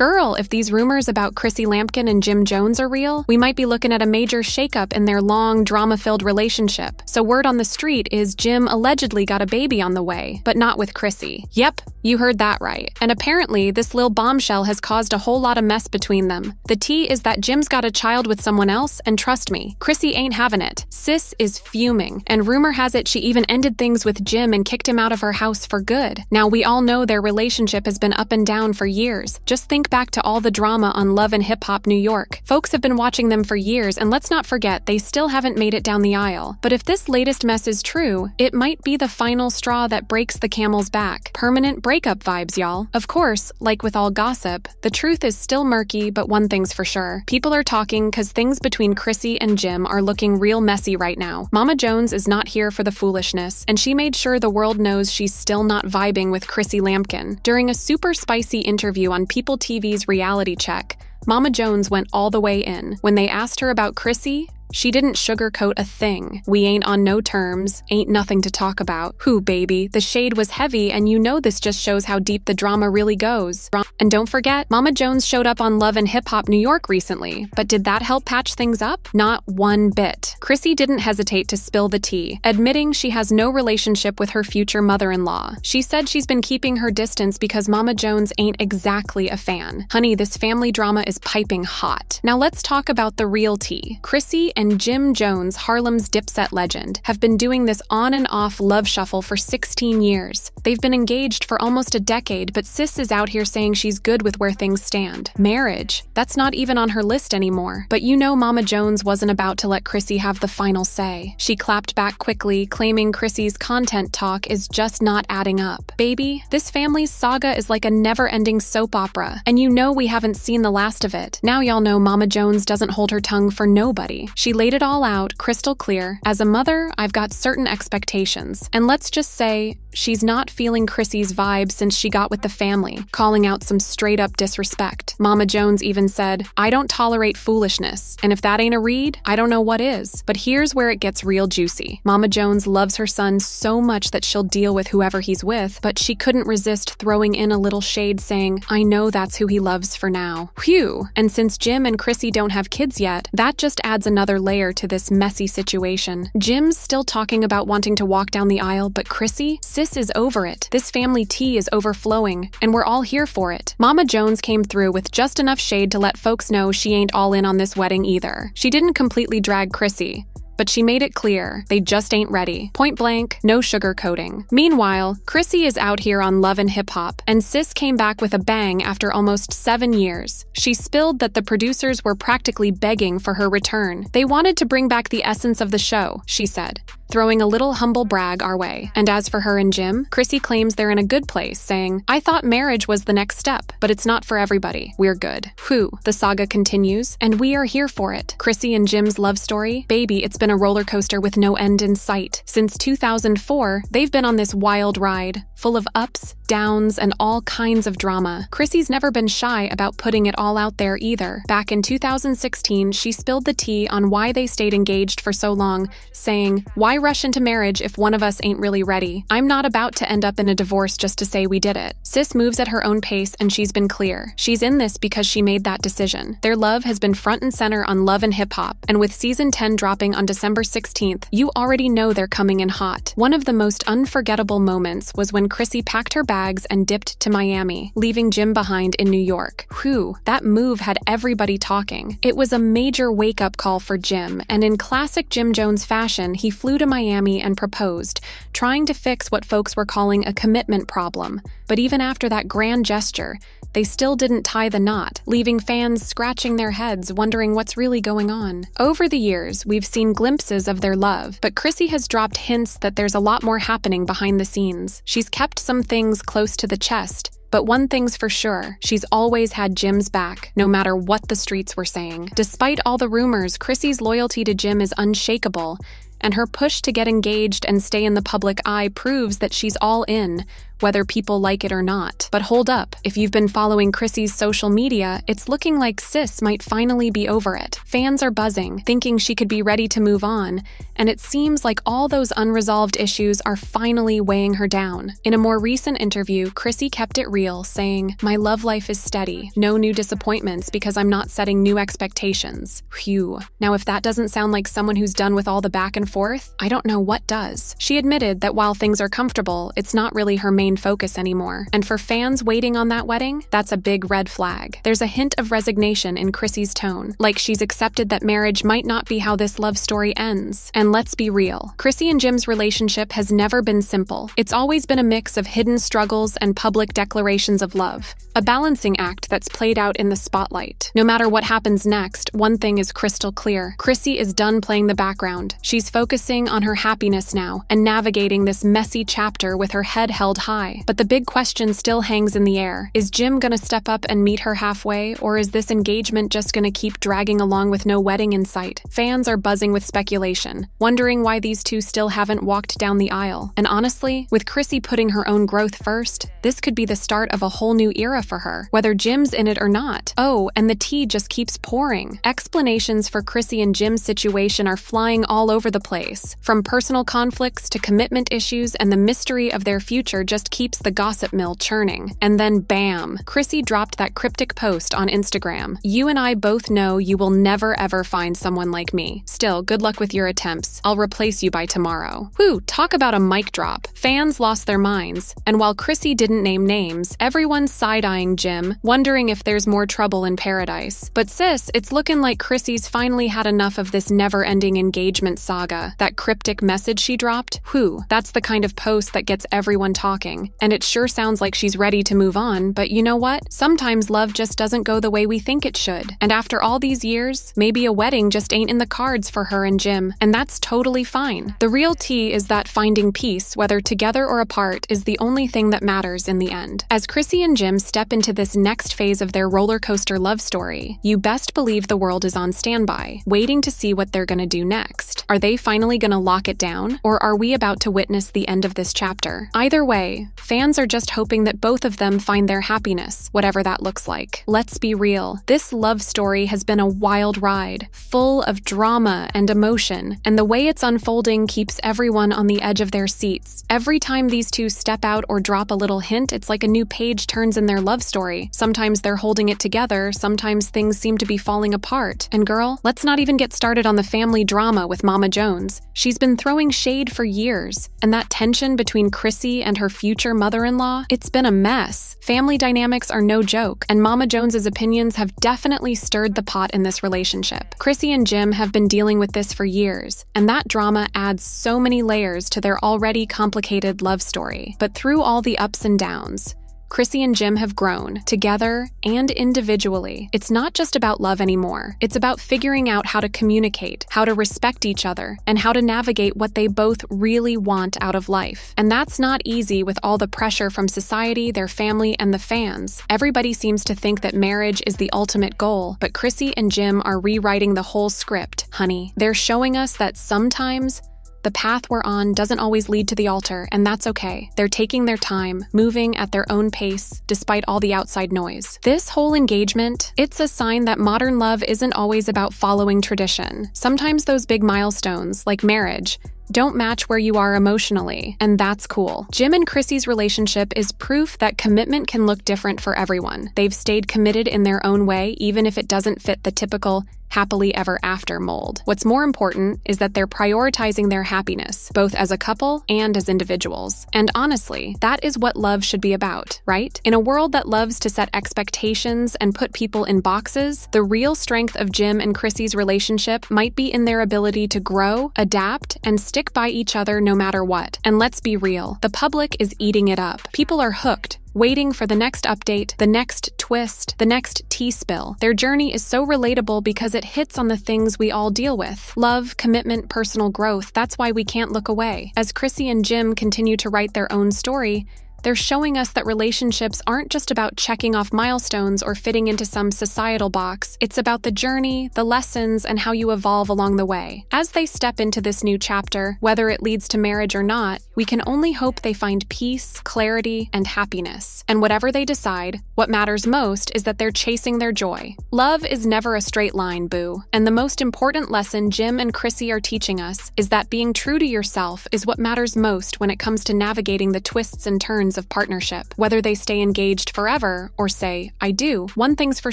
Girl, if these rumors about Chrissy Lampkin and Jim Jones are real, we might be looking at a major shakeup in their long, drama-filled relationship. So word on the street is Jim allegedly got a baby on the way, but not with Chrissy. Yep, you heard that right. And apparently, this lil bombshell has caused a whole lot of mess between them. The tea is that Jim's got a child with someone else, and trust me, Chrissy ain't having it. Sis is fuming, and rumor has it she even ended things with Jim and kicked him out of her house for good. Now, we all know their relationship has been up and down for years. Just think back to all the drama on Love and Hip Hop New York. Folks have been watching them for years, and let's not forget, they still haven't made it down the aisle. But if this latest mess is true, it might be the final straw that breaks the camel's back. Permanent breakup vibes, y'all. Of course, like with all gossip, the truth is still murky, but one thing's for sure. People are talking because things between Chrissy and Jim are looking real messy right now. Mama Jones is not here for the foolishness, and she made sure the world knows she's still not vibing with Chrissy Lampkin. During a super spicy interview on People TV's Reality Check, Mama Jones went all the way in. When they asked her about Chrissy, she didn't sugarcoat a thing. We ain't on no terms, ain't nothing to talk about. Who, baby? The shade was heavy, and you know this just shows how deep the drama really goes. And don't forget, Mama Jones showed up on Love and Hip Hop New York recently, but did that help patch things up? Not one bit. Chrissy didn't hesitate to spill the tea, admitting she has no relationship with her future mother-in-law. She said she's been keeping her distance because Mama Jones ain't exactly a fan. Honey, this family drama is piping hot. Now let's talk about the real tea. Chrissy and Jim Jones, Harlem's Dipset legend, have been doing this on and off love shuffle for 16 years. They've been engaged for almost a decade, but sis is out here saying she's good with where things stand. Marriage, that's not even on her list anymore. But you know Mama Jones wasn't about to let Chrissy have the final say. She clapped back quickly, claiming Chrissy's content talk is just not adding up. Baby, this family's saga is like a never-ending soap opera, and you know we haven't seen the last of it. Now y'all know Mama Jones doesn't hold her tongue for nobody. She laid it all out, crystal clear. As a mother, I've got certain expectations. And let's just say, she's not feeling Chrissy's vibe since she got with the family, calling out some straight-up disrespect. Mama Jones even said, "I don't tolerate foolishness, and if that ain't a read, I don't know what is." But here's where it gets real juicy. Mama Jones loves her son so much that she'll deal with whoever he's with, but she couldn't resist throwing in a little shade saying, "I know that's who he loves for now." Phew! And since Jim and Chrissy don't have kids yet, that just adds another layer to this messy situation. Jim's still talking about wanting to walk down the aisle, but Chrissy? Sis is over it. This family tea is overflowing, and we're all here for it. Mama Jones came through with just enough shade to let folks know she ain't all in on this wedding either. She didn't completely drag Chrissy, but she made it clear they just ain't ready. Point blank, no sugarcoating. Meanwhile, Chrissy is out here on Love and Hip Hop, and sis came back with a bang after almost 7 years. She spilled that the producers were practically begging for her return. They wanted to bring back the essence of the show, she said, throwing a little humble brag our way. And as for her and Jim, Chrissy claims they're in a good place, saying, "I thought marriage was the next step, but it's not for everybody. We're good." Whew, the saga continues, and we are here for it. Chrissy and Jim's love story? Baby, it's been a roller coaster with no end in sight. Since 2004, they've been on this wild ride, full of ups, downs, and all kinds of drama. Chrissy's never been shy about putting it all out there either. Back in 2016, she spilled the tea on why they stayed engaged for so long, saying, "Why rush into marriage if one of us ain't really ready? I'm not about to end up in a divorce just to say we did it." Sis moves at her own pace, and she's been clear. She's in this because she made that decision. Their love has been front and center on Love and Hip Hop, and with season 10 dropping on December 16th, you already know they're coming in hot. One of the most unforgettable moments was when Chrissy packed her bags and dipped to Miami, leaving Jim behind in New York. Whew, that move had everybody talking. It was a major wake-up call for Jim, and in classic Jim Jones fashion, he flew to Miami and proposed, trying to fix what folks were calling a commitment problem. But even after that grand gesture, they still didn't tie the knot, leaving fans scratching their heads wondering what's really going on. Over the years, we've seen glimpses of their love, but Chrissy has dropped hints that there's a lot more happening behind the scenes. She's kept some things close to the chest, but one thing's for sure, she's always had Jim's back, no matter what the streets were saying. Despite all the rumors, Chrissy's loyalty to Jim is unshakable, and her push to get engaged and stay in the public eye proves that she's all in, whether people like it or not. But hold up, if you've been following Chrissy's social media, it's looking like sis might finally be over it. Fans are buzzing, thinking she could be ready to move on, and it seems like all those unresolved issues are finally weighing her down. In a more recent interview, Chrissy kept it real, saying, "My love life is steady, no new disappointments because I'm not setting new expectations." Phew. Now if that doesn't sound like someone who's done with all the back and forth, I don't know what does. She admitted that while things are comfortable, it's not really her main focus anymore. And for fans waiting on that wedding, that's a big red flag. There's a hint of resignation in Chrissy's tone, like she's accepted that marriage might not be how this love story ends. And let's be real, Chrissy and Jim's relationship has never been simple. It's always been a mix of hidden struggles and public declarations of love. A balancing act that's played out in the spotlight. No matter what happens next, one thing is crystal clear. Chrissy is done playing the background. She's focusing on her happiness now and navigating this messy chapter with her head held high. But the big question still hangs in the air. Is Jim gonna step up and meet her halfway, or is this engagement just gonna keep dragging along with no wedding in sight? Fans are buzzing with speculation, wondering why these two still haven't walked down the aisle. And honestly, with Chrissy putting her own growth first, this could be the start of a whole new era for her, whether Jim's in it or not. Oh, and the tea just keeps pouring. Explanations for Chrissy and Jim's situation are flying all over the place. From personal conflicts to commitment issues, and the mystery of their future just keeps the gossip mill churning. And then bam, Chrissy dropped that cryptic post on Instagram. "You and I both know you will never ever find someone like me. Still, good luck with your attempts. I'll replace you by tomorrow." Whew, talk about a mic drop. Fans lost their minds. And while Chrissy didn't name names, everyone's side-eyeing Jim, wondering if there's more trouble in paradise. But sis, it's looking like Chrissy's finally had enough of this never-ending engagement saga. That cryptic message she dropped? Whew, that's the kind of post that gets everyone talking. And it sure sounds like she's ready to move on, but you know what? Sometimes love just doesn't go the way we think it should. And after all these years, maybe a wedding just ain't in the cards for her and Jim, and that's totally fine. The real tea is that finding peace, whether together or apart, is the only thing that matters in the end. As Chrissy and Jim step into this next phase of their roller coaster love story, you best believe the world is on standby, waiting to see what they're gonna do next. Are they finally gonna lock it down, or are we about to witness the end of this chapter? Either way, fans are just hoping that both of them find their happiness, whatever that looks like. Let's be real, this love story has been a wild ride, full of drama and emotion, and the way it's unfolding keeps everyone on the edge of their seats. Every time these two step out or drop a little hint, it's like a new page turns in their love story. Sometimes they're holding it together, sometimes things seem to be falling apart. And girl, let's not even get started on the family drama with Mama Jones. She's been throwing shade for years, and that tension between Chrissy and her future mother-in-law, it's been a mess. Family dynamics are no joke, and Mama Jones's opinions have definitely stirred the pot in this relationship. Chrissy and Jim have been dealing with this for years, and that drama adds so many layers to their already complicated love story. But through all the ups and downs, Chrissy and Jim have grown, together and individually. It's not just about love anymore. It's about figuring out how to communicate, how to respect each other, and how to navigate what they both really want out of life. And that's not easy with all the pressure from society, their family, and the fans. Everybody seems to think that marriage is the ultimate goal, but Chrissy and Jim are rewriting the whole script, honey. They're showing us that sometimes the path we're on doesn't always lead to the altar, and that's okay. They're taking their time, moving at their own pace, despite all the outside noise. This whole engagement, it's a sign that modern love isn't always about following tradition. Sometimes those big milestones, like marriage, don't match where you are emotionally, and that's cool. Jim and Chrissy's relationship is proof that commitment can look different for everyone. They've stayed committed in their own way, even if it doesn't fit the typical happily ever after mold. What's more important is that they're prioritizing their happiness, both as a couple and as individuals. And honestly, that is what love should be about, right? In a world that loves to set expectations and put people in boxes, the real strength of Jim and Chrissy's relationship might be in their ability to grow, adapt, and stick by each other no matter what. And let's be real, the public is eating it up. People are hooked, waiting for the next update, the next twist, the next tea spill. Their journey is so relatable because it hits on the things we all deal with. Love, commitment, personal growth. That's why we can't look away. As Chrissy and Jim continue to write their own story, they're showing us that relationships aren't just about checking off milestones or fitting into some societal box. It's about the journey, the lessons, and how you evolve along the way. As they step into this new chapter, whether it leads to marriage or not, We can only hope they find peace, clarity, and happiness. And whatever they decide, what matters most is that they're chasing their joy. Love is never a straight line, boo. And the most important lesson Jim and Chrissy are teaching us is that being true to yourself is what matters most when it comes to navigating the twists and turns of partnership. Whether they stay engaged forever or say, I do, one thing's for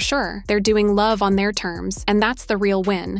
sure, they're doing love on their terms, and that's the real win.